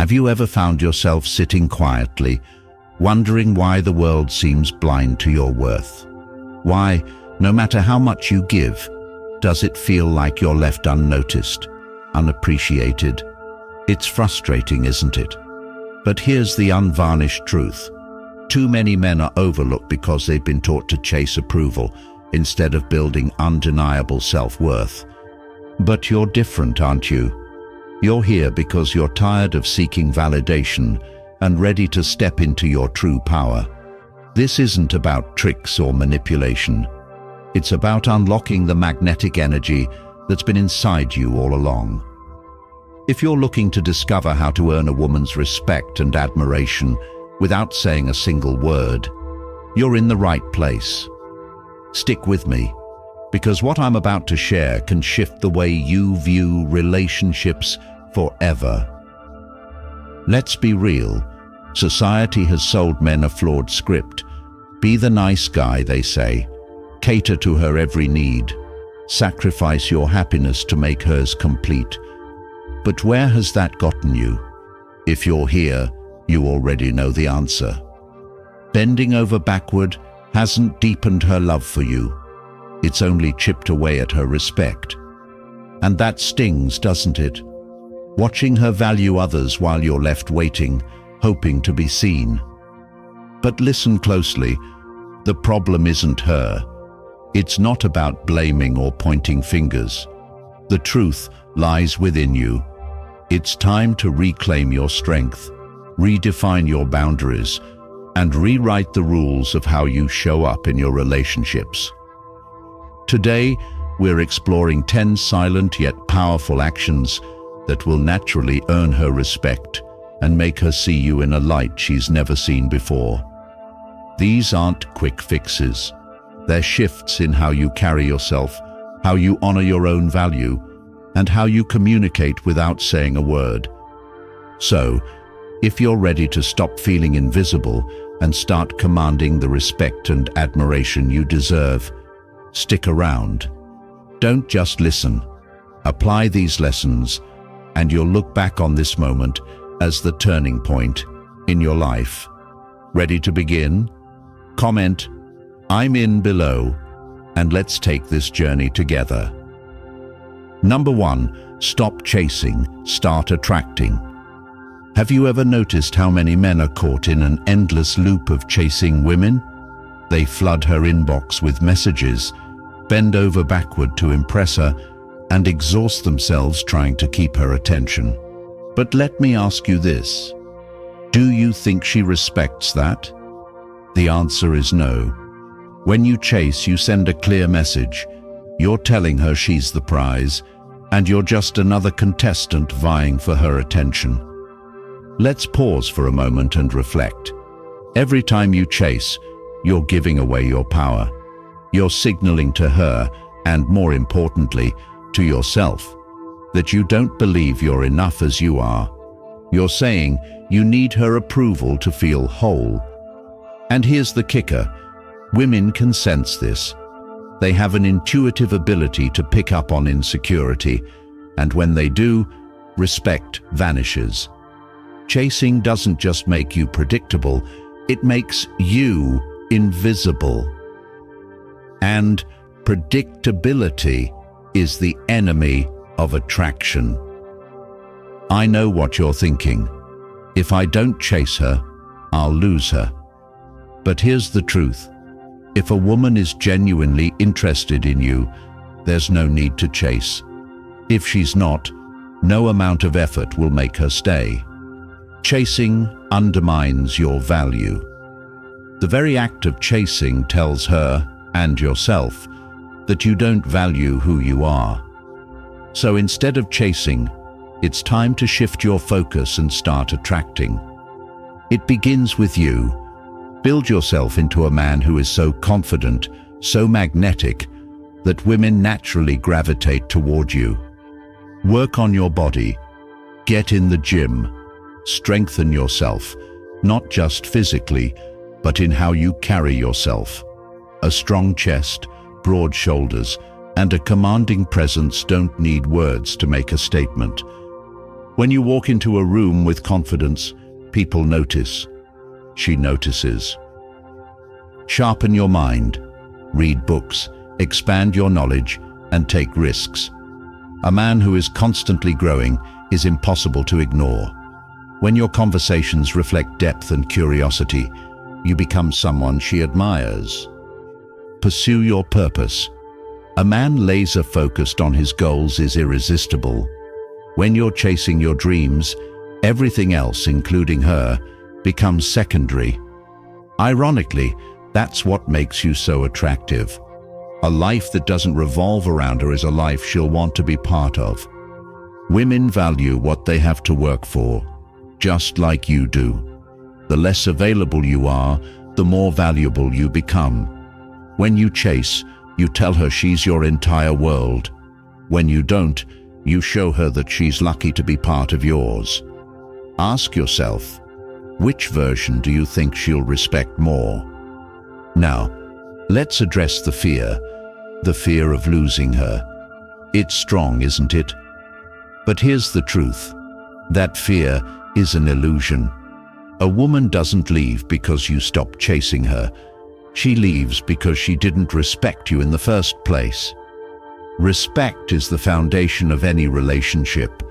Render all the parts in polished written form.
Have you ever found yourself sitting quietly, wondering why the world seems blind to your worth? Why, no matter how much you give, does it feel like you're left unnoticed, unappreciated? It's frustrating, isn't it? But here's the unvarnished truth. Too many men are overlooked because they've been taught to chase approval instead of building undeniable self-worth. But you're different, aren't you? You're here because you're tired of seeking validation and ready to step into your true power. This isn't about tricks or manipulation. It's about unlocking the magnetic energy that's been inside you all along. If you're looking to discover how to earn a woman's respect and admiration without saying a single word, you're in the right place. Stick with me, because what I'm about to share can shift the way you view relationships forever. Let's be real. Society has sold men a flawed script. Be the nice guy, they say. Cater to her every need. Sacrifice your happiness to make hers complete. But where has that gotten you? If you're here, you already know the answer. Bending over backward hasn't deepened her love for you. It's only chipped away at her respect. And that stings, doesn't it? Watching her value others while you're left waiting, hoping to be seen. But listen closely. The problem isn't her. It's not about blaming or pointing fingers. The truth lies within you. It's time to reclaim your strength, redefine your boundaries, and rewrite the rules of how you show up in your relationships. Today, we're exploring 10 silent yet powerful actions that will naturally earn her respect and make her see you in a light she's never seen before. These aren't quick fixes. They're shifts in how you carry yourself, how you honor your own value, and how you communicate without saying a word. So, if you're ready to stop feeling invisible and start commanding the respect and admiration you deserve, stick around. Don't just listen. Apply these lessons, and you'll look back on this moment as the turning point in your life. Ready to begin? Comment, "I'm in" below, and let's take this journey together. Number 1, stop chasing, start attracting. Have you ever noticed how many men are caught in an endless loop of chasing women? They flood her inbox with messages, bend over backward to impress her, and exhaust themselves trying to keep her attention. But let me ask you this. Do you think she respects that? The answer is no. When you chase, you send a clear message. You're telling her she's the prize, and you're just another contestant vying for her attention. Let's pause for a moment and reflect. Every time you chase, you're giving away your power. You're signaling to her, and more importantly, to yourself, that you don't believe you're enough as you are. You're saying you need her approval to feel whole. And here's the kicker. Women can sense this. They have an intuitive ability to pick up on insecurity, and when they do, respect vanishes. Chasing doesn't just make you predictable, it makes you invisible. And predictability is the enemy of attraction. I know what you're thinking. If I don't chase her, I'll lose her. But here's the truth. If a woman is genuinely interested in you, there's no need to chase. If she's not, no amount of effort will make her stay. Chasing undermines your value. The very act of chasing tells her, and yourself, that you don't value who you are. So instead of chasing, it's time to shift your focus and start attracting. It begins with you. Build yourself into a man who is so confident, so magnetic, that women naturally gravitate toward you. Work on your body. Get in the gym. Strengthen yourself, not just physically, but in how you carry yourself. A strong chest, broad shoulders, and a commanding presence don't need words to make a statement. When you walk into a room with confidence, people notice. She notices. Sharpen your mind. Read books, expand your knowledge, and take risks. A man who is constantly growing is impossible to ignore. When your conversations reflect depth and curiosity, you become someone she admires. Pursue your purpose. A man laser-focused on his goals is irresistible. When you're chasing your dreams, everything else, including her, becomes secondary. Ironically, that's what makes you so attractive. A life that doesn't revolve around her is a life she'll want to be part of. Women value what they have to work for, just like you do. The less available you are, the more valuable you become. When you chase, you tell her she's your entire world. When you don't, you show her that she's lucky to be part of yours. Ask yourself, which version do you think she'll respect more? Now, let's address the fear of losing her. It's strong, isn't it? But here's the truth. That fear is an illusion. A woman doesn't leave because you stopped chasing her. She leaves because she didn't respect you in the first place. Respect is the foundation of any relationship,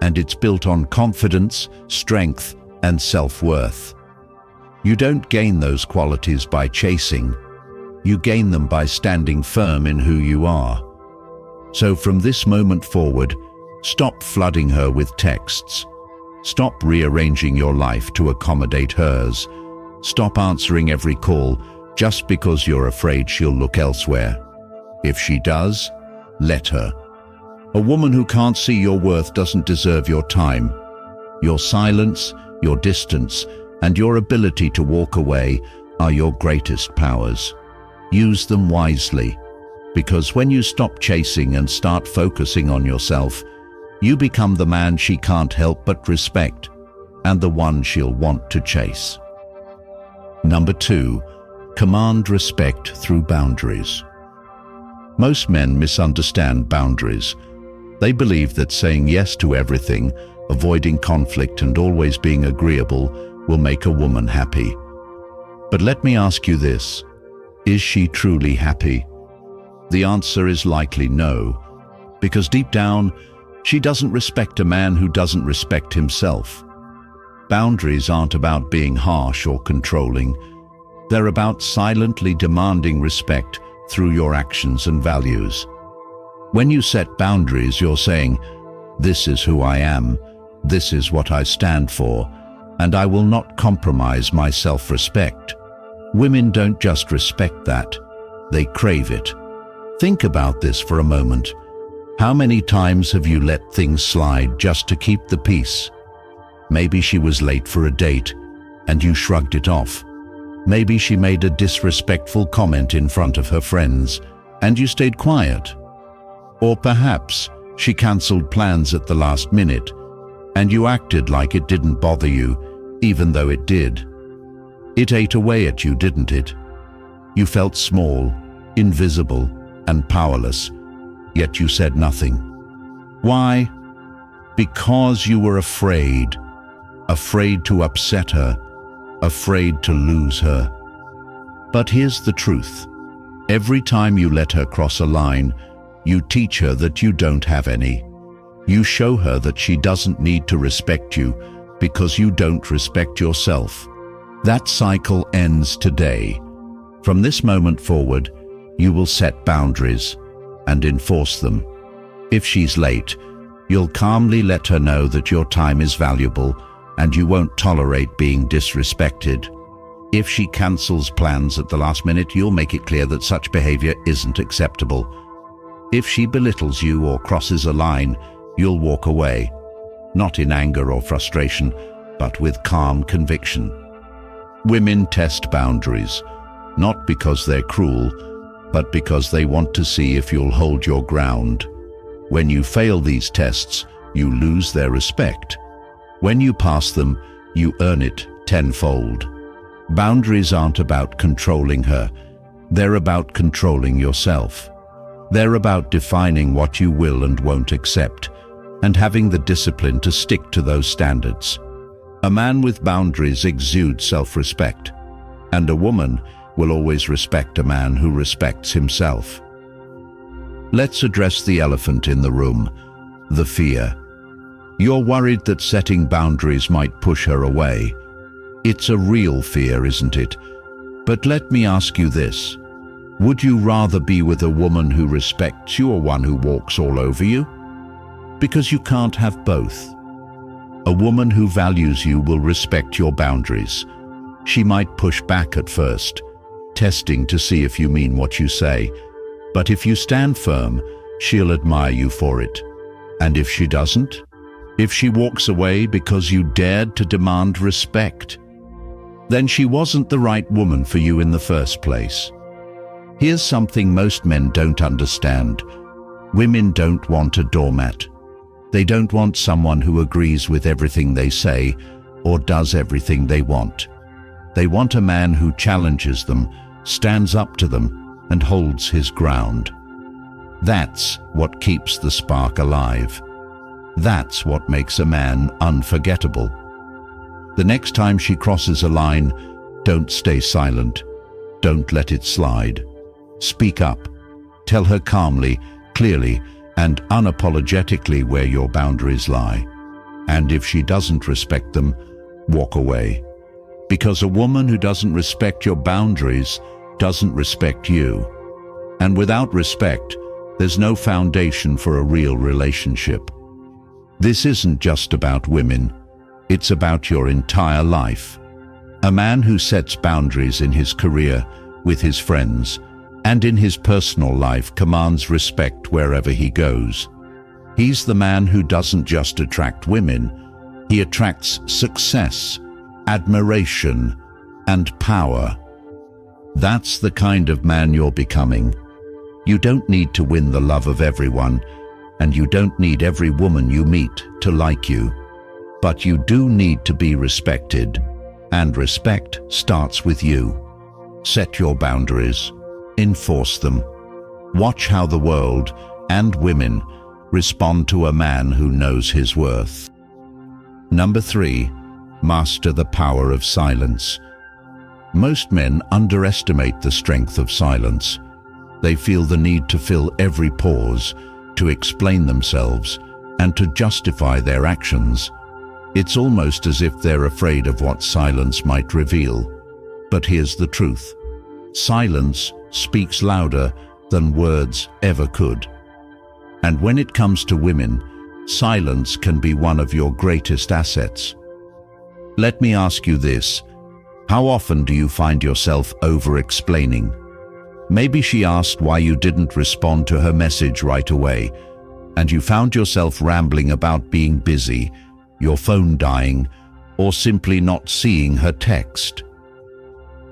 and it's built on confidence, strength, and self-worth. You don't gain those qualities by chasing. You gain them by standing firm in who you are. So from this moment forward, stop flooding her with texts. Stop rearranging your life to accommodate hers. Stop answering every call just because you're afraid she'll look elsewhere. If she does, let her. A woman who can't see your worth doesn't deserve your time. Your silence, your distance, and your ability to walk away are your greatest powers. Use them wisely, because when you stop chasing and start focusing on yourself, you become the man she can't help but respect, and the one she'll want to chase. Number 2, command respect through boundaries. Most men misunderstand boundaries. They believe that saying yes to everything, avoiding conflict, and always being agreeable will make a woman happy. But let me ask you this: is she truly happy? The answer is likely no, because deep down, she doesn't respect a man who doesn't respect himself. Boundaries aren't about being harsh or controlling. They're about silently demanding respect through your actions and values. When you set boundaries, you're saying, "This is who I am, this is what I stand for, and I will not compromise my self-respect." Women don't just respect that, they crave it. Think about this for a moment. How many times have you let things slide just to keep the peace? Maybe she was late for a date, and you shrugged it off. Maybe she made a disrespectful comment in front of her friends, and you stayed quiet. Or perhaps she cancelled plans at the last minute, and you acted like it didn't bother you, even though it did. It ate away at you, didn't it? You felt small, invisible, and powerless, yet you said nothing. Why? Because you were afraid. Afraid to upset her, afraid to lose her. But here's the truth. Every time you let her cross a line, you teach her that you don't have any. You show her that she doesn't need to respect you because you don't respect yourself. That cycle ends today. From this moment forward, you will set boundaries and enforce them. If she's late, you'll calmly let her know that your time is valuable and you won't tolerate being disrespected. If she cancels plans at the last minute, you'll make it clear that such behavior isn't acceptable. If she belittles you or crosses a line, you'll walk away, not in anger or frustration, but with calm conviction. Women test boundaries, not because they're cruel, but because they want to see if you'll hold your ground. When you fail these tests, you lose their respect. When you pass them, you earn it tenfold. Boundaries aren't about controlling her. They're about controlling yourself. They're about defining what you will and won't accept, and having the discipline to stick to those standards. A man with boundaries exudes self-respect, and a woman will always respect a man who respects himself. Let's address the elephant in the room, the fear. You're worried that setting boundaries might push her away. It's a real fear, isn't it? But let me ask you this. Would you rather be with a woman who respects you or one who walks all over you? Because you can't have both. A woman who values you will respect your boundaries. She might push back at first, testing to see if you mean what you say. But if you stand firm, she'll admire you for it. And if she doesn't? If she walks away because you dared to demand respect, then she wasn't the right woman for you in the first place. Here's something most men don't understand. Women don't want a doormat. They don't want someone who agrees with everything they say or does everything they want. They want a man who challenges them, stands up to them, and holds his ground. That's what keeps the spark alive. That's what makes a man unforgettable. The next time she crosses a line, don't stay silent. Don't let it slide. Speak up. Tell her calmly, clearly, and unapologetically where your boundaries lie. And if she doesn't respect them, walk away. Because a woman who doesn't respect your boundaries doesn't respect you. And without respect, there's no foundation for a real relationship. This isn't just about women. It's about your entire life. A man who sets boundaries in his career, with his friends, and in his personal life commands respect wherever he goes. He's the man who doesn't just attract women, he attracts success, admiration, and power. That's the kind of man you're becoming. You don't need to win the love of everyone, and you don't need every woman you meet to like you. But you do need to be respected, and respect starts with you. Set your boundaries. Enforce them. Watch how the world and women respond to a man who knows his worth. Number 3, master the power of silence. Most men underestimate the strength of silence. They feel the need to fill every pause, to explain themselves, and to justify their actions. It's almost as if they're afraid of what silence might reveal. But here's the truth. Silence speaks louder than words ever could. And when it comes to women, silence can be one of your greatest assets. Let me ask you this. How often do you find yourself over-explaining? Maybe she asked why you didn't respond to her message right away, and you found yourself rambling about being busy, your phone dying, or simply not seeing her text.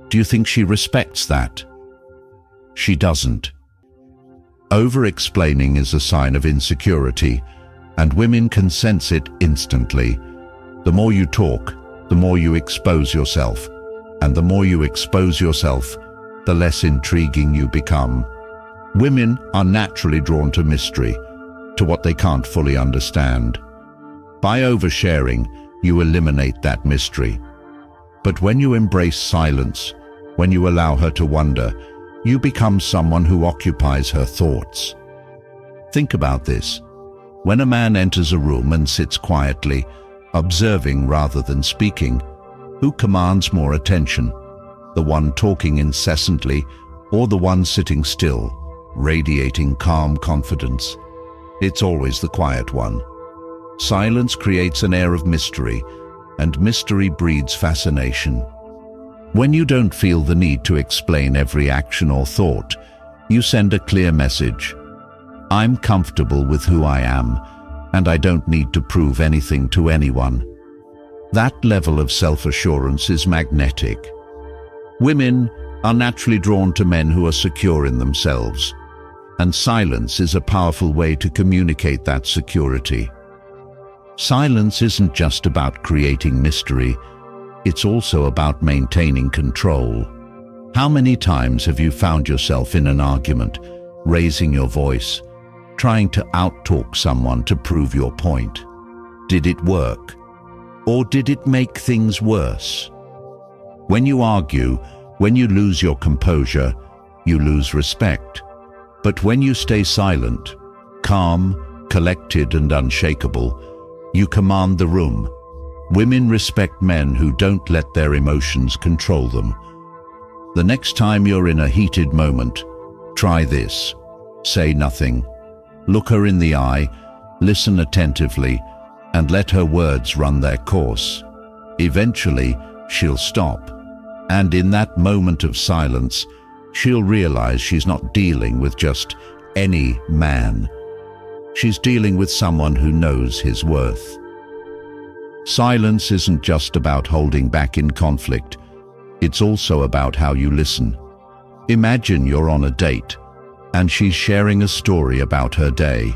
Do you think she respects that? She doesn't. Over-explaining is a sign of insecurity, and women can sense it instantly. The more you talk, the more you expose yourself, and the more you expose yourself, the less intriguing you become. Women are naturally drawn to mystery, to what they can't fully understand. By oversharing, you eliminate that mystery. But when you embrace silence, when you allow her to wonder, you become someone who occupies her thoughts. Think about this. When a man enters a room and sits quietly, observing rather than speaking, who commands more attention? The one talking incessantly, or the one sitting still, radiating calm confidence? It's always the quiet one. Silence creates an air of mystery, and mystery breeds fascination. When you don't feel the need to explain every action or thought, you send a clear message. I'm comfortable with who I am, and I don't need to prove anything to anyone. That level of self-assurance is magnetic. Women are naturally drawn to men who are secure in themselves, and silence is a powerful way to communicate that security. Silence isn't just about creating mystery, it's also about maintaining control. How many times have you found yourself in an argument, raising your voice, trying to outtalk someone to prove your point. Did it work? Or did it make things worse? When you argue, when you lose your composure, you lose respect. But when you stay silent, calm, collected and unshakable, you command the room. Women respect men who don't let their emotions control them. The next time you're in a heated moment, try this. Say nothing. Look her in the eye, listen attentively, and let her words run their course. Eventually, she'll stop. And in that moment of silence, she'll realize she's not dealing with just any man. She's dealing with someone who knows his worth. Silence isn't just about holding back in conflict. It's also about how you listen. Imagine you're on a date, and she's sharing a story about her day.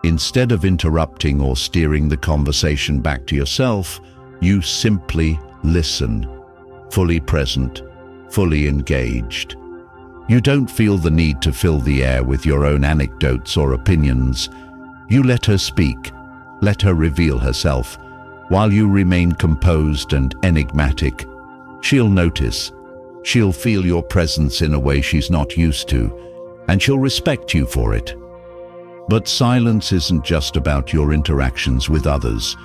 Instead of interrupting or steering the conversation back to yourself, you simply listen, fully present, fully engaged. You don't feel the need to fill the air with your own anecdotes or opinions. You let her speak, let her reveal herself. While you remain composed and enigmatic, she'll notice. She'll feel your presence in a way she's not used to, and she'll respect you for it. But silence isn't just about your interactions with others.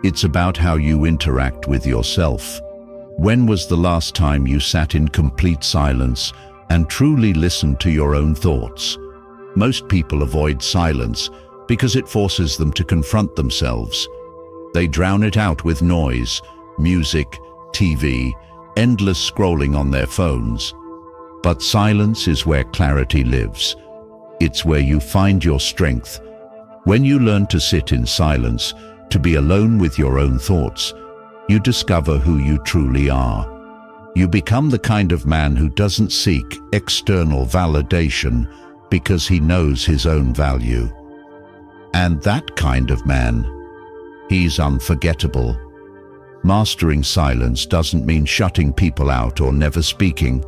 It's about how you interact with yourself. When was the last time you sat in complete silence and truly listened to your own thoughts? Most people avoid silence because it forces them to confront themselves. They drown it out with noise, music, TV, endless scrolling on their phones. But silence is where clarity lives. It's where you find your strength. When you learn to sit in silence, to be alone with your own thoughts, you discover who you truly are. You become the kind of man who doesn't seek external validation because he knows his own value. And that kind of man, he's unforgettable. Mastering silence doesn't mean shutting people out or never speaking.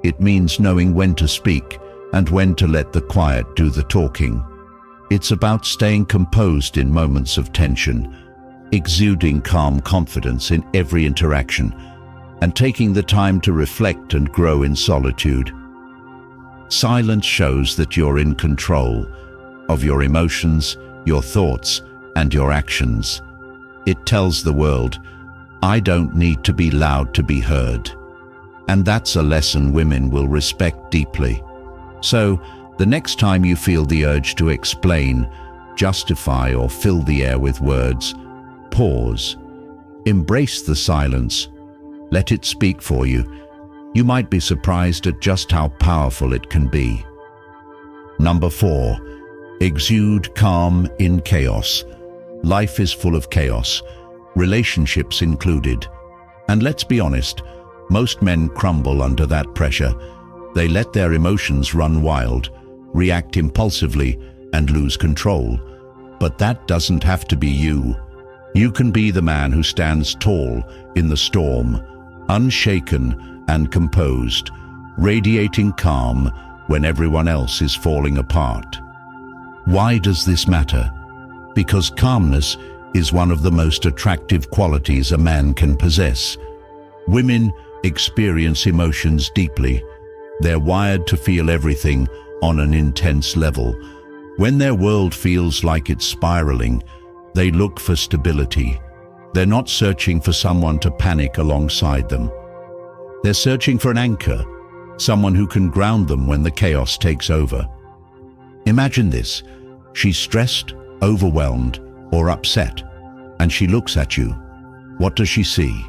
It means knowing when to speak and when to let the quiet do the talking. It's about staying composed in moments of tension, exuding calm confidence in every interaction, and taking the time to reflect and grow in solitude. Silence shows that you're in control of your emotions, your thoughts, and your actions. It tells the world, I don't need to be loud to be heard. And that's a lesson women will respect deeply. So, the next time you feel the urge to explain, justify, or fill the air with words, pause. Embrace the silence. Let it speak for you. You might be surprised at just how powerful it can be. Number 4. Exude calm in chaos. Life is full of chaos, relationships included. And let's be honest, most men crumble under that pressure. They let their emotions run wild, react impulsively, and lose control. But that doesn't have to be you. You can be the man who stands tall in the storm, unshaken and composed, radiating calm when everyone else is falling apart. Why does this matter? Because calmness is one of the most attractive qualities a man can possess. Women experience emotions deeply. They're wired to feel everything on an intense level. When their world feels like it's spiraling, they look for stability. They're not searching for someone to panic alongside them. They're searching for an anchor, someone who can ground them when the chaos takes over. Imagine this. She's stressed, overwhelmed, or upset, and she looks at you. What does she see?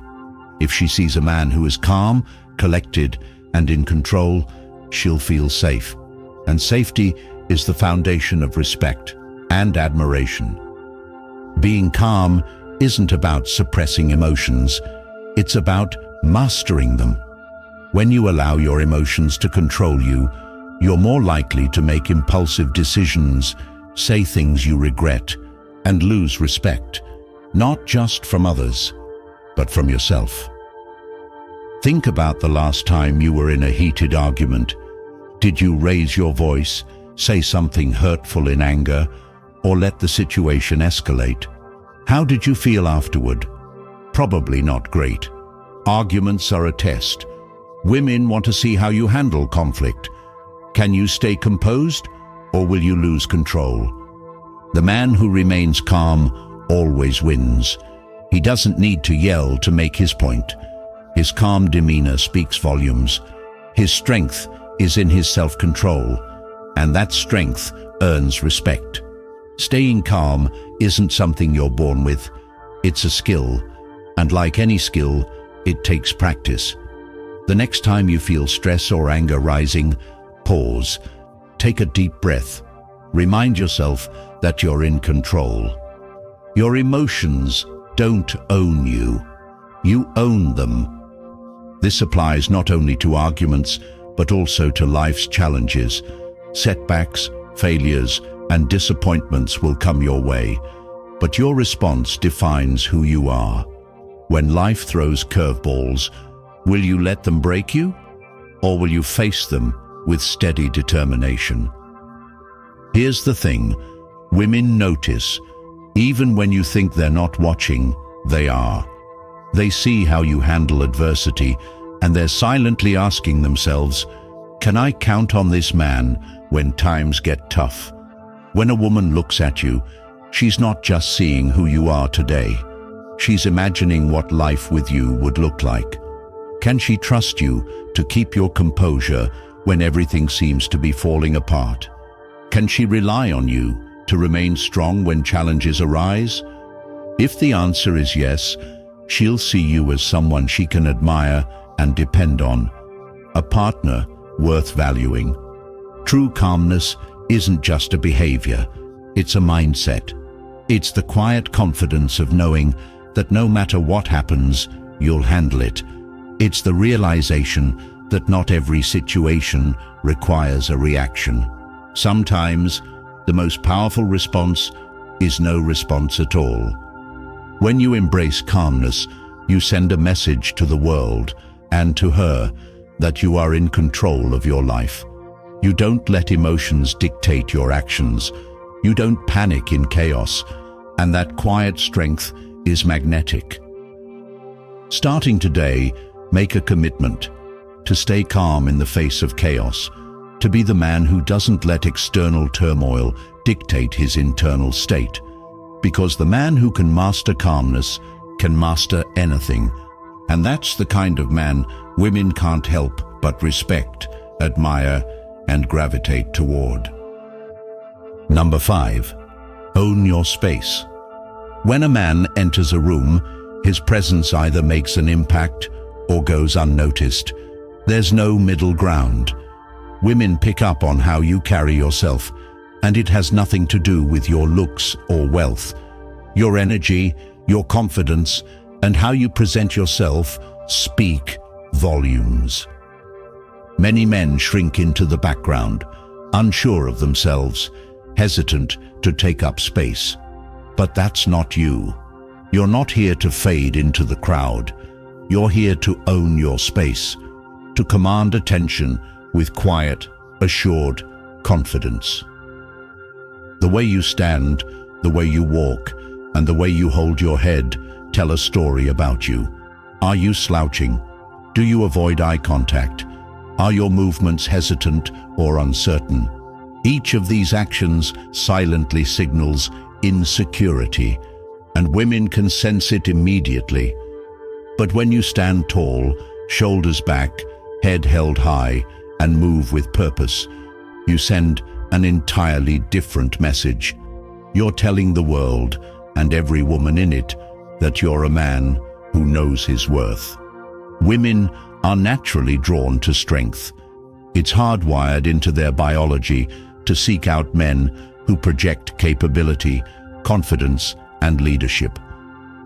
If she sees a man who is calm, collected, and in control, she'll feel safe. And safety is the foundation of respect and admiration. Being calm isn't about suppressing emotions. It's about mastering them. When you allow your emotions to control you, you're more likely to make impulsive decisions, say things you regret, and lose respect, not just from others, but from yourself. Think about the last time you were in a heated argument. Did you raise your voice, say something hurtful in anger, or let the situation escalate. How did you feel afterward? Probably not great. Arguments are a test. Women want to see how you handle conflict. Can you stay composed, or will you lose control? The man who remains calm always wins. He doesn't need to yell to make his point. His calm demeanor speaks volumes. His strength is in his self-control, and that strength earns respect. Staying calm isn't something you're born with. It's a skill, and like any skill, it takes practice. The next time you feel stress or anger rising, pause, take a deep breath. Remind yourself that you're in control. Your emotions don't own you. You own them. This applies not only to arguments, but also to life's challenges. Setbacks, failures, and disappointments will come your way, but your response defines who you are. When life throws curveballs, will you let them break you, or will you face them with steady determination? Here's the thing, women notice. Even when you think they're not watching, they are. They see how you handle adversity, and they're silently asking themselves, can I count on this man when times get tough? When a woman looks at you, she's not just seeing who you are today. She's imagining what life with you would look like. Can she trust you to keep your composure when everything seems to be falling apart? Can she rely on you to remain strong when challenges arise? If the answer is yes, she'll see you as someone she can admire and depend on, a partner worth valuing. True calmness isn't just a behavior, it's a mindset. It's the quiet confidence of knowing that no matter what happens, you'll handle it. It's the realization that not every situation requires a reaction. Sometimes, the most powerful response is no response at all. When you embrace calmness, you send a message to the world and to her that you are in control of your life. You don't let emotions dictate your actions. You don't panic in chaos, and that quiet strength is magnetic. Starting today, make a commitment to stay calm in the face of chaos, to be the man who doesn't let external turmoil dictate his internal state. Because the man who can master calmness can master anything. And that's the kind of man women can't help but respect, admire, and gravitate toward. Number 5. Own your space. When a man enters a room, his presence either makes an impact or goes unnoticed. There's no middle ground. Women pick up on how you carry yourself, and it has nothing to do with your looks or wealth. Your energy, your confidence, and how you present yourself speak volumes. Many men shrink into the background, unsure of themselves, hesitant to take up space. But that's not you. You're not here to fade into the crowd. You're here to own your space, to command attention with quiet, assured confidence. The way you stand, the way you walk, and the way you hold your head tell a story about you. Are you slouching? Do you avoid eye contact? Are your movements hesitant or uncertain? Each of these actions silently signals insecurity, and women can sense it immediately. But when you stand tall, shoulders back, head held high, and move with purpose, you send an entirely different message. You're telling the world, and every woman in it, that you're a man who knows his worth. Women are naturally drawn to strength. It's hardwired into their biology to seek out men who project capability, confidence, and leadership.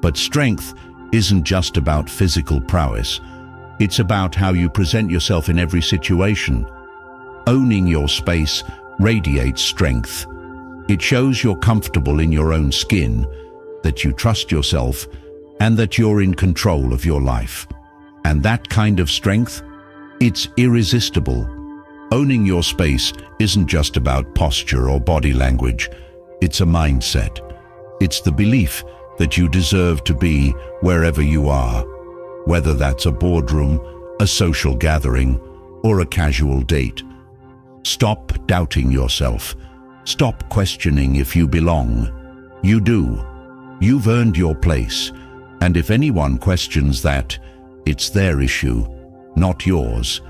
But strength isn't just about physical prowess. It's about how you present yourself in every situation. Owning your space radiates strength. It shows you're comfortable in your own skin, that you trust yourself, and that you're in control of your life. And that kind of strength, it's irresistible. Owning your space isn't just about posture or body language. It's a mindset. It's the belief that you deserve to be wherever you are, whether that's a boardroom, a social gathering, or a casual date. Stop doubting yourself. Stop questioning if you belong. You do. You've earned your place, and if anyone questions that, it's their issue, not yours.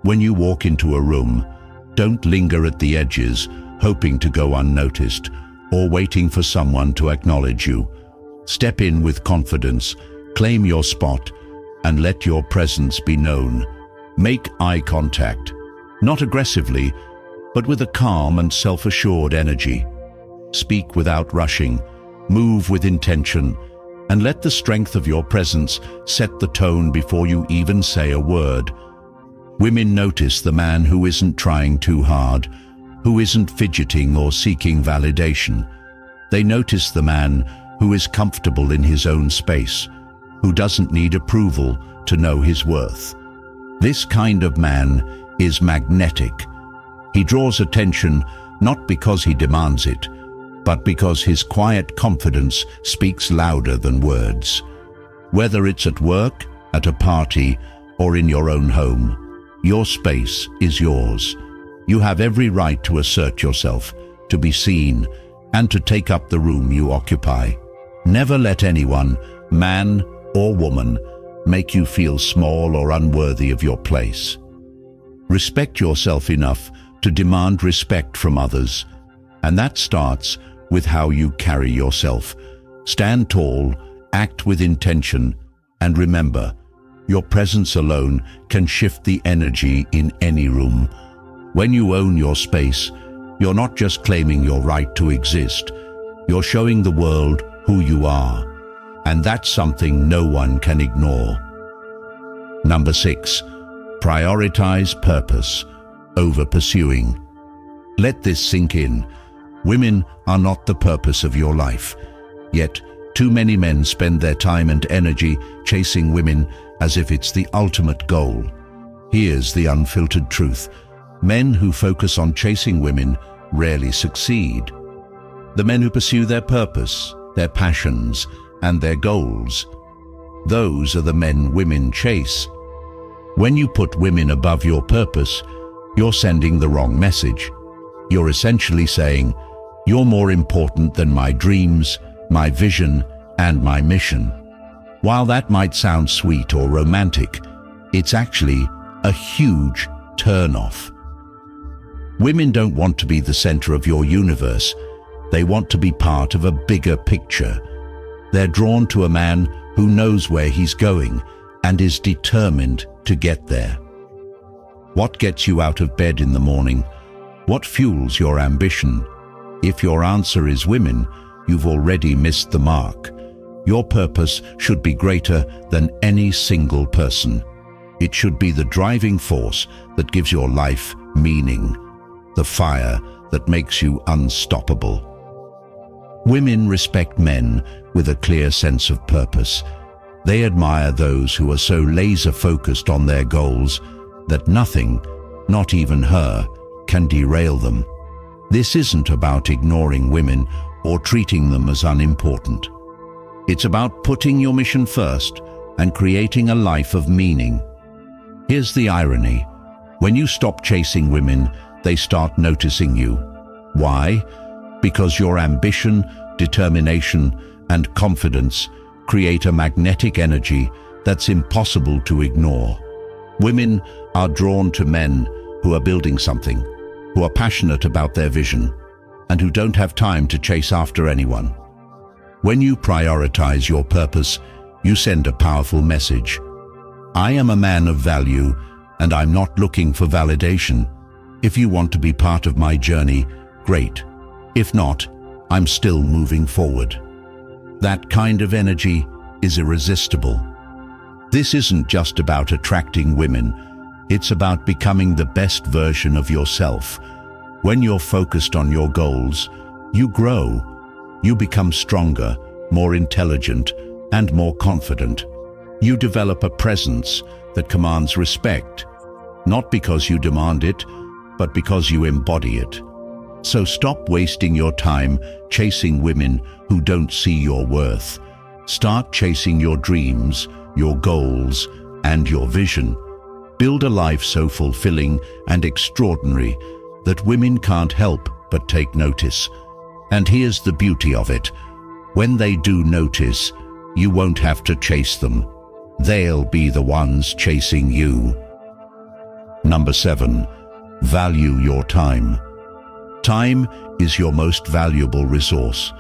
When you walk into a room, don't linger at the edges, hoping to go unnoticed, or waiting for someone to acknowledge you. Step in with confidence, claim your spot, and let your presence be known. Make eye contact, not aggressively, but with a calm and self-assured energy. Speak without rushing, move with intention, and let the strength of your presence set the tone before you even say a word. Women notice the man who isn't trying too hard, who isn't fidgeting or seeking validation. They notice the man who is comfortable in his own space, who doesn't need approval to know his worth. This kind of man is magnetic. He draws attention not because he demands it, but because his quiet confidence speaks louder than words. Whether it's at work, at a party, or in your own home, your space is yours. You have every right to assert yourself, to be seen, and to take up the room you occupy. Never let anyone, man or woman, make you feel small or unworthy of your place. Respect yourself enough to demand respect from others, and that starts with how you carry yourself. Stand tall, act with intention, and remember, your presence alone can shift the energy in any room. When you own your space, you're not just claiming your right to exist, you're showing the world who you are, and that's something no one can ignore. Number 6, prioritize purpose over pursuing. Let this sink in. Women are not the purpose of your life, yet too many men spend their time and energy chasing women as if it's the ultimate goal. Here's the unfiltered truth. Men who focus on chasing women rarely succeed. The men who pursue their purpose, their passions, and their goals, those are the men women chase. When you put women above your purpose, you're sending the wrong message. You're essentially saying, you're more important than my dreams, my vision, and my mission. While that might sound sweet or romantic, it's actually a huge turn-off. Women don't want to be the center of your universe. They want to be part of a bigger picture. They're drawn to a man who knows where he's going and is determined to get there. What gets you out of bed in the morning? What fuels your ambition? If your answer is women, you've already missed the mark. Your purpose should be greater than any single person. It should be the driving force that gives your life meaning, the fire that makes you unstoppable. Women respect men with a clear sense of purpose. They admire those who are so laser-focused on their goals that nothing, not even her, can derail them. This isn't about ignoring women or treating them as unimportant. It's about putting your mission first and creating a life of meaning. Here's the irony. When you stop chasing women, they start noticing you. Why? Because your ambition, determination, and confidence create a magnetic energy that's impossible to ignore. Women are drawn to men who are building something, who are passionate about their vision, and who don't have time to chase after anyone. When you prioritize your purpose, you send a powerful message. I am a man of value, and I'm not looking for validation. If you want to be part of my journey, great. If not, I'm still moving forward. That kind of energy is irresistible. This isn't just about attracting women. It's about becoming the best version of yourself. When you're focused on your goals, you grow. You become stronger, more intelligent, and more confident. You develop a presence that commands respect, not because you demand it, but because you embody it. So stop wasting your time chasing women who don't see your worth. Start chasing your dreams, your goals, and your vision. Build a life so fulfilling and extraordinary that women can't help but take notice. And here's the beauty of it. When they do notice, you won't have to chase them. They'll be the ones chasing you. Number 7, value your time. Time is your most valuable resource.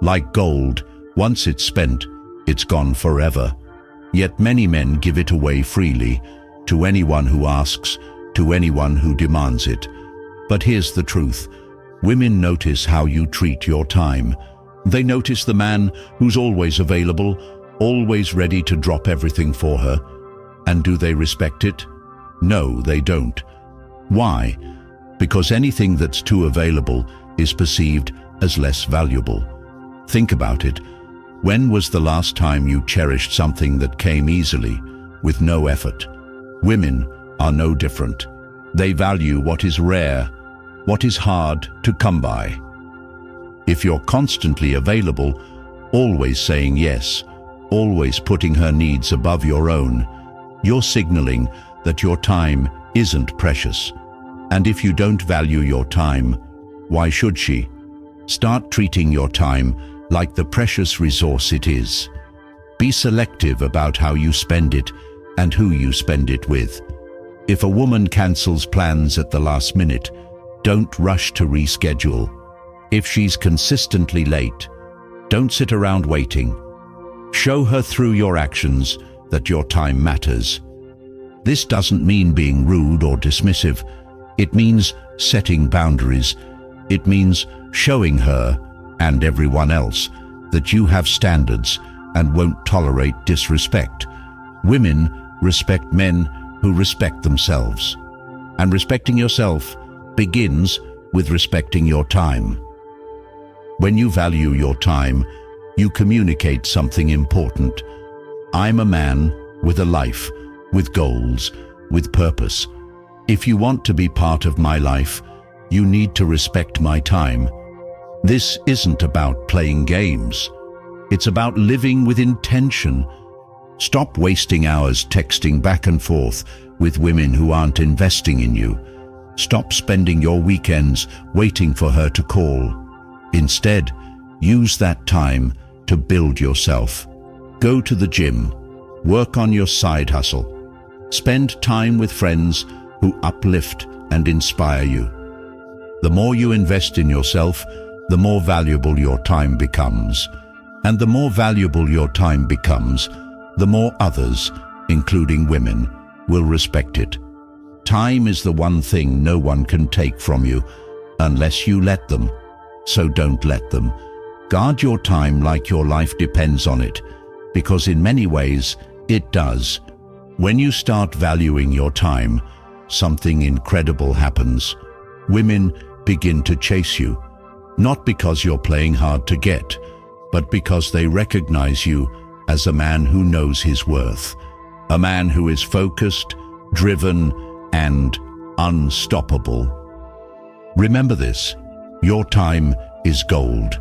Like gold, once it's spent, it's gone forever. Yet many men give it away freely, to anyone who asks, to anyone who demands it. But here's the truth. Women notice how you treat your time. They notice the man who's always available, always ready to drop everything for her. And do they respect it? No, they don't. Why? Because anything that's too available is perceived as less valuable. Think about it. When was the last time you cherished something that came easily, with no effort? Women are no different. They value what is rare, what is hard to come by. If you're constantly available, always saying yes, always putting her needs above your own, you're signaling that your time isn't precious. And if you don't value your time, why should she? Start treating your time like the precious resource it is. Be selective about how you spend it and who you spend it with. If a woman cancels plans at the last minute, don't rush to reschedule. If she's consistently late, don't sit around waiting. Show her through your actions that your time matters. This doesn't mean being rude or dismissive. It means setting boundaries. It means showing her and everyone else that you have standards and won't tolerate disrespect. Women respect men who respect themselves. And respecting yourself begins with respecting your time. When you value your time, you communicate something important. I'm a man with a life, with goals, with purpose. If you want to be part of my life, you need to respect my time. This isn't about playing games. It's about living with intention. Stop wasting hours texting back and forth with women who aren't investing in you. Stop spending your weekends waiting for her to call. Instead, use that time to build yourself. Go to the gym. Work on your side hustle. Spend time with friends who uplift and inspire you. The more you invest in yourself, the more valuable your time becomes. And the more valuable your time becomes, the more others, including women, will respect it. Time is the one thing no one can take from you, unless you let them. So don't let them. Guard your time like your life depends on it, because in many ways, it does. When you start valuing your time, something incredible happens. Women begin to chase you, not because you're playing hard to get, but because they recognize you as a man who knows his worth, a man who is focused, driven, and unstoppable. Remember this, your time is gold.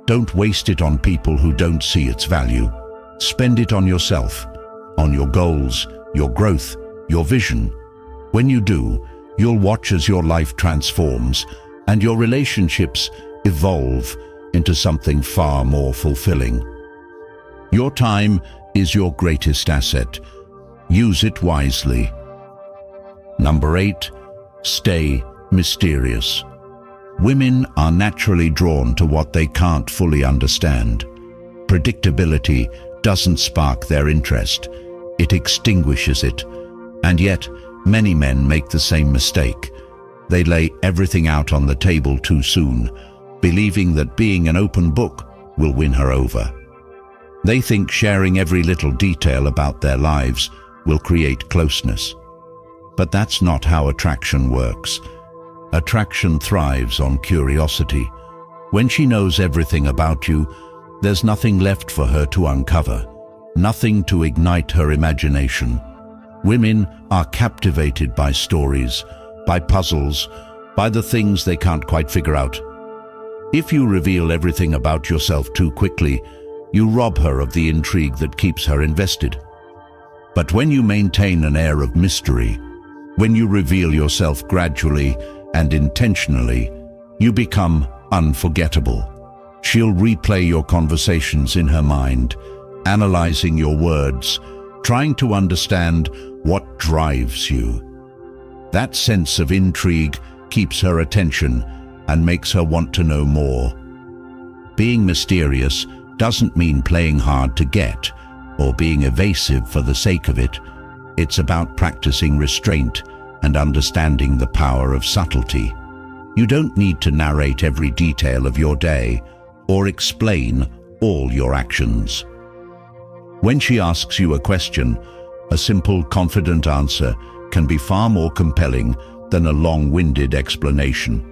Don't waste it on people who don't see its value. Spend it on yourself, on your goals, your growth, your vision. When you do, you'll watch as your life transforms and your relationships evolve into something far more fulfilling. Your time is your greatest asset. Use it wisely. Number 8, stay mysterious. Women are naturally drawn to what they can't fully understand. Predictability doesn't spark their interest. It extinguishes it. And yet, many men make the same mistake. They lay everything out on the table too soon, believing that being an open book will win her over. They think sharing every little detail about their lives will create closeness. But that's not how attraction works. Attraction thrives on curiosity. When she knows everything about you, there's nothing left for her to uncover, nothing to ignite her imagination. Women are captivated by stories, by puzzles, by the things they can't quite figure out. If you reveal everything about yourself too quickly, you rob her of the intrigue that keeps her invested. But when you maintain an air of mystery, when you reveal yourself gradually and intentionally, you become unforgettable. She'll replay your conversations in her mind, analyzing your words, trying to understand what drives you. That sense of intrigue keeps her attention and makes her want to know more. Being mysterious doesn't mean playing hard to get or being evasive for the sake of it. It's about practicing restraint and understanding the power of subtlety. You don't need to narrate every detail of your day or explain all your actions. When she asks you a question, a simple, confident answer can be far more compelling than a long-winded explanation.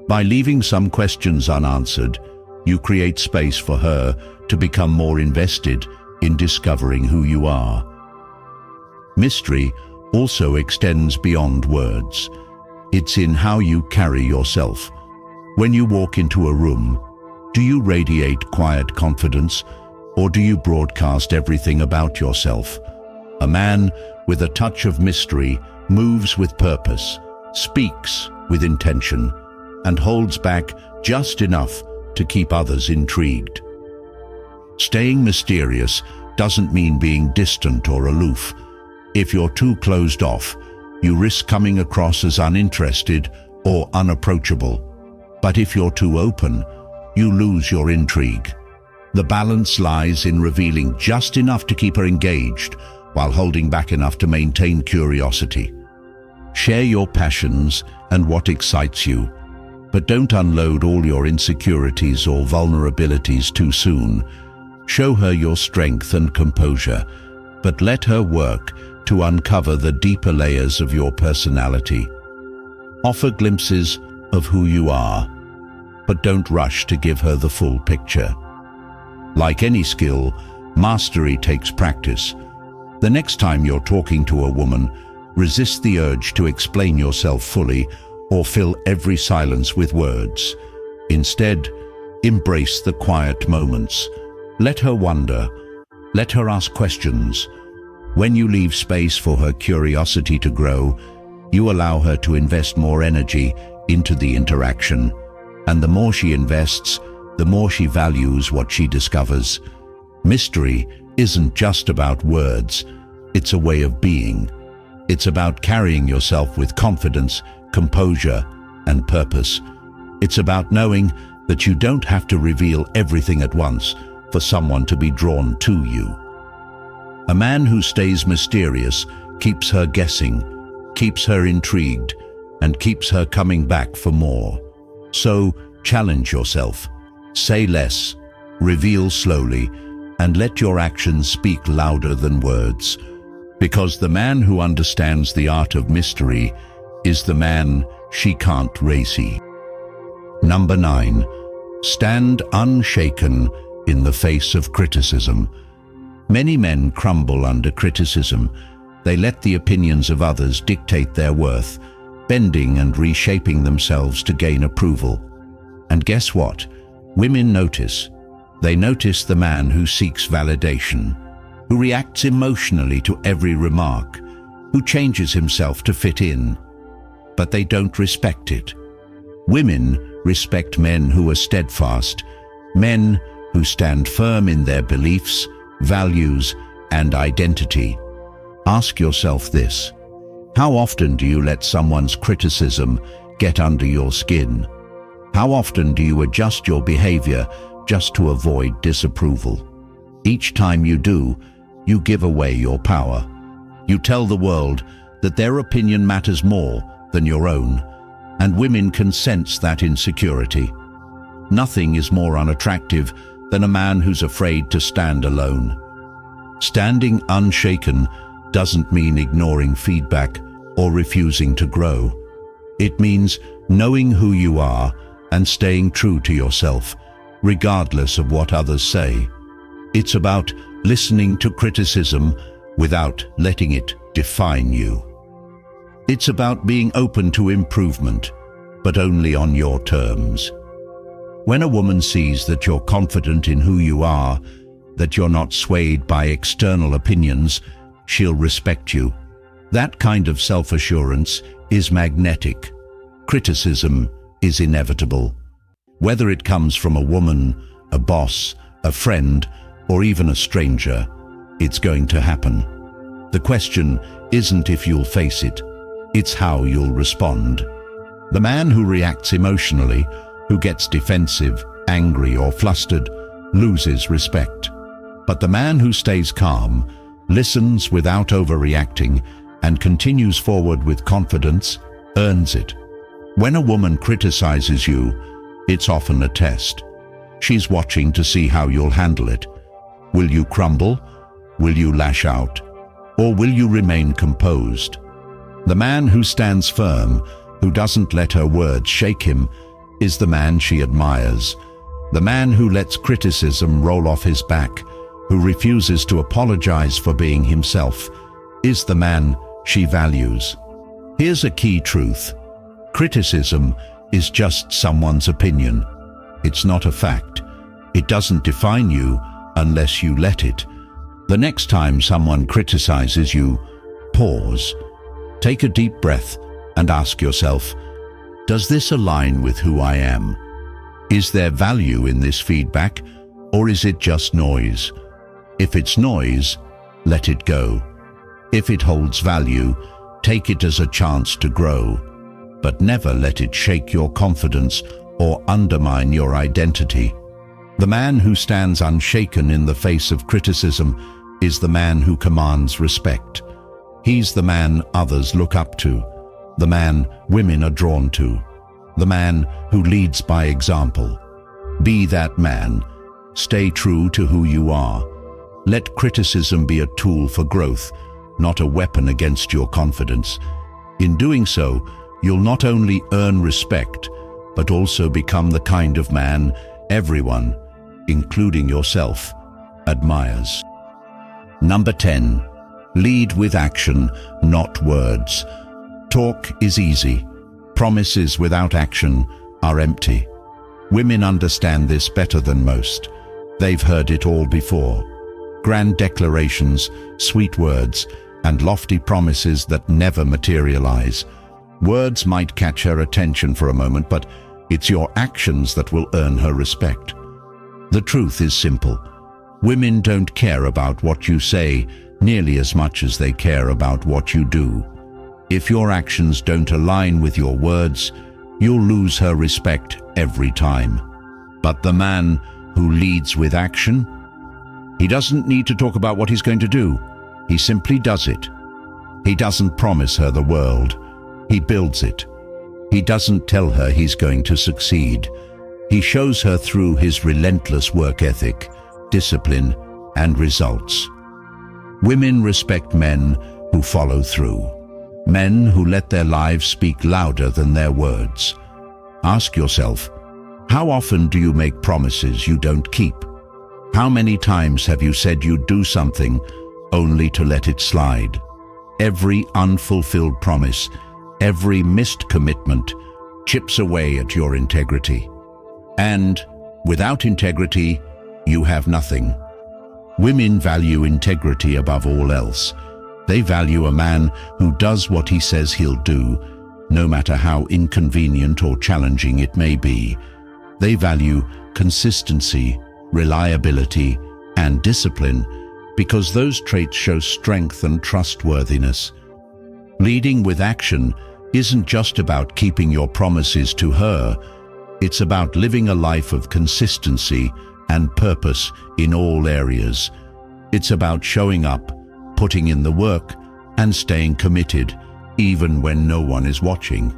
By leaving some questions unanswered, you create space for her to become more invested in discovering who you are. Mystery also extends beyond words. It's in how you carry yourself. When you walk into a room, do you radiate quiet confidence, or do you broadcast everything about yourself? A man with a touch of mystery moves with purpose, speaks with intention, and holds back just enough to keep others intrigued. Staying mysterious doesn't mean being distant or aloof. If you're too closed off, you risk coming across as uninterested or unapproachable. But if you're too open, you lose your intrigue. The balance lies in revealing just enough to keep her engaged while holding back enough to maintain curiosity. Share your passions and what excites you, but don't unload all your insecurities or vulnerabilities too soon. Show her your strength and composure, but let her work to uncover the deeper layers of your personality. Offer glimpses of who you are, but don't rush to give her the full picture. Like any skill, mastery takes practice. The next time you're talking to a woman, resist the urge to explain yourself fully or fill every silence with words. Instead, embrace the quiet moments. Let her wonder. Let her ask questions. When you leave space for her curiosity to grow, you allow her to invest more energy into the interaction. And the more she invests, the more she values what she discovers. Mystery isn't just about words. It's a way of being. It's about carrying yourself with confidence, composure, and purpose. It's about knowing that you don't have to reveal everything at once for someone to be drawn to you. A man who stays mysterious keeps her guessing, keeps her intrigued, and keeps her coming back for more. So, challenge yourself. Say less, reveal slowly, and let your actions speak louder than words. Because the man who understands the art of mystery is the man she can't racy. Number 9. Stand unshaken in the face of criticism. Many men crumble under criticism. They let the opinions of others dictate their worth, bending and reshaping themselves to gain approval. And guess what? Women notice. They notice the man who seeks validation, who reacts emotionally to every remark, who changes himself to fit in. But they don't respect it. Women respect men who are steadfast, men who stand firm in their beliefs, values, and identity. Ask yourself this: how often do you let someone's criticism get under your skin? How often do you adjust your behavior just to avoid disapproval? Each time you do, you give away your power. You tell the world that their opinion matters more than your own, and women can sense that insecurity. Nothing is more unattractive than a man who's afraid to stand alone. Standing unshaken doesn't mean ignoring feedback or refusing to grow. It means knowing who you are and staying true to yourself, regardless of what others say. It's about listening to criticism without letting it define you. It's about being open to improvement, but only on your terms. When a woman sees that you're confident in who you are, that you're not swayed by external opinions, she'll respect you. That kind of self-assurance is magnetic. Criticism is inevitable. Whether it comes from a woman, a boss, a friend, or even a stranger, it's going to happen. The question isn't if you'll face it, it's how you'll respond. The man who reacts emotionally, who gets defensive, angry, or flustered, loses respect. But the man who stays calm, listens without overreacting, and continues forward with confidence, earns it. When a woman criticizes you, it's often a test. She's watching to see how you'll handle it. Will you crumble? Will you lash out? Or will you remain composed? The man who stands firm, who doesn't let her words shake him, is the man she admires. The man who lets criticism roll off his back, who refuses to apologize for being himself, is the man she values. Here's a key truth. Criticism is just someone's opinion. It's not a fact. It doesn't define you unless you let it. The next time someone criticizes you, pause, take a deep breath, and ask yourself, does this align with who I am? Is there value in this feedback, or is it just noise? If it's noise, let it go. If it holds value, take it as a chance to grow, but never let it shake your confidence or undermine your identity. The man who stands unshaken in the face of criticism is the man who commands respect. He's the man others look up to, the man women are drawn to, the man who leads by example. Be that man. Stay true to who you are. Let criticism be a tool for growth, not a weapon against your confidence. In doing so, you'll not only earn respect, but also become the kind of man everyone, including yourself, admires. Number 10. Lead with action, not words. Talk is easy. Promises without action are empty. Women understand this better than most. They've heard it all before. Grand declarations, sweet words, and lofty promises that never materialize. Words might catch her attention for a moment, but it's your actions that will earn her respect. The truth is simple. Women don't care about what you say nearly as much as they care about what you do. If your actions don't align with your words, you'll lose her respect every time. But the man who leads with action, he doesn't need to talk about what he's going to do. He simply does it. He doesn't promise her the world. He builds it. He doesn't tell her he's going to succeed. He shows her through his relentless work ethic, discipline, and results. Women respect men who follow through. Men who let their lives speak louder than their words. Ask yourself, how often do you make promises you don't keep? How many times have you said you'd do something only to let it slide? Every unfulfilled promise, every missed commitment chips away at your integrity. And without integrity, you have nothing. Women value integrity above all else. They value a man who does what he says he'll do, no matter how inconvenient or challenging it may be. They value consistency, reliability, and discipline because those traits show strength and trustworthiness. Leading with action isn't just about keeping your promises to her. It's about living a life of consistency and purpose in all areas. It's about showing up, putting in the work, and staying committed, even when no one is watching.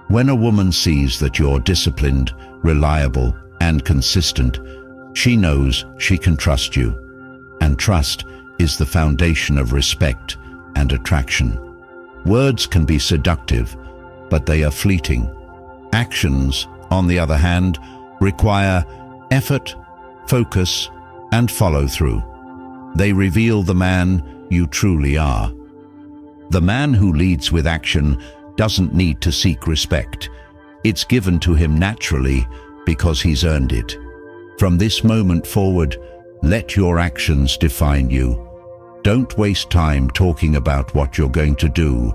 When a woman sees that you're disciplined, reliable, and consistent, she knows she can trust you. And trust is the foundation of respect and attraction. Words can be seductive, but they are fleeting. Actions, on the other hand, require effort, focus, and follow-through. They reveal the man you truly are. The man who leads with action doesn't need to seek respect. It's given to him naturally because he's earned it. From this moment forward, let your actions define you. Don't waste time talking about what you're going to do.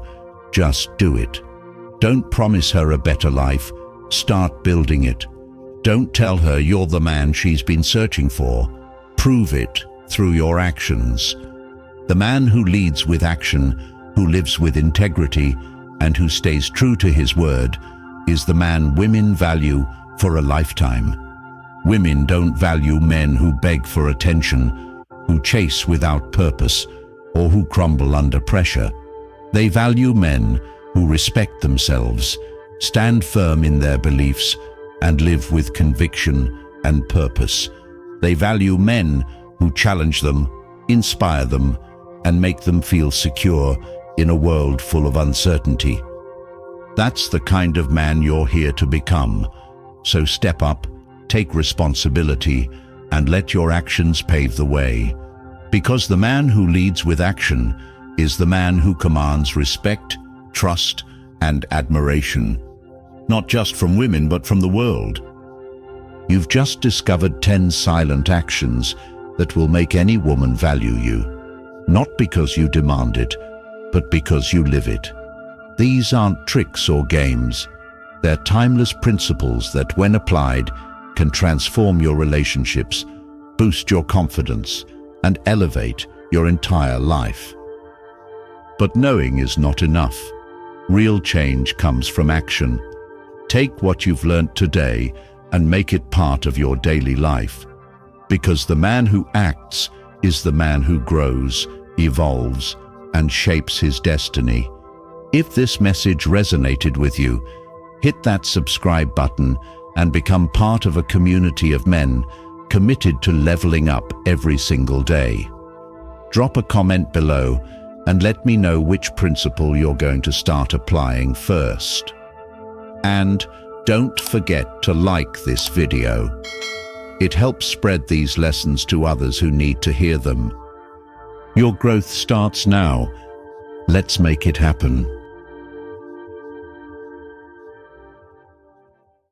Just do it. Don't promise her a better life. Start building it. Don't tell her you're the man she's been searching for. Prove it through your actions. The man who leads with action, who lives with integrity, and who stays true to his word is the man women value for a lifetime. Women don't value men who beg for attention, who chase without purpose, or who crumble under pressure. They value men who respect themselves, stand firm in their beliefs, and live with conviction and purpose. They value men who challenge them, inspire them, and make them feel secure in a world full of uncertainty. That's the kind of man you're here to become. So step up, take responsibility, and let your actions pave the way. Because the man who leads with action is the man who commands respect, trust, and admiration. Not just from women, but from the world. You've just discovered 10 silent actions that will make any woman value you. Not because you demand it, but because you live it. These aren't tricks or games. They're timeless principles that, when applied, can transform your relationships, boost your confidence, and elevate your entire life. But knowing is not enough. Real change comes from action. Take what you've learned today and make it part of your daily life. Because the man who acts is the man who grows, evolves, and shapes his destiny. If this message resonated with you, hit that subscribe button and become part of a community of men committed to leveling up every single day. Drop a comment below and let me know which principle you're going to start applying first. And don't forget to like this video. It helps spread these lessons to others who need to hear them. Your growth starts now. Let's make it happen.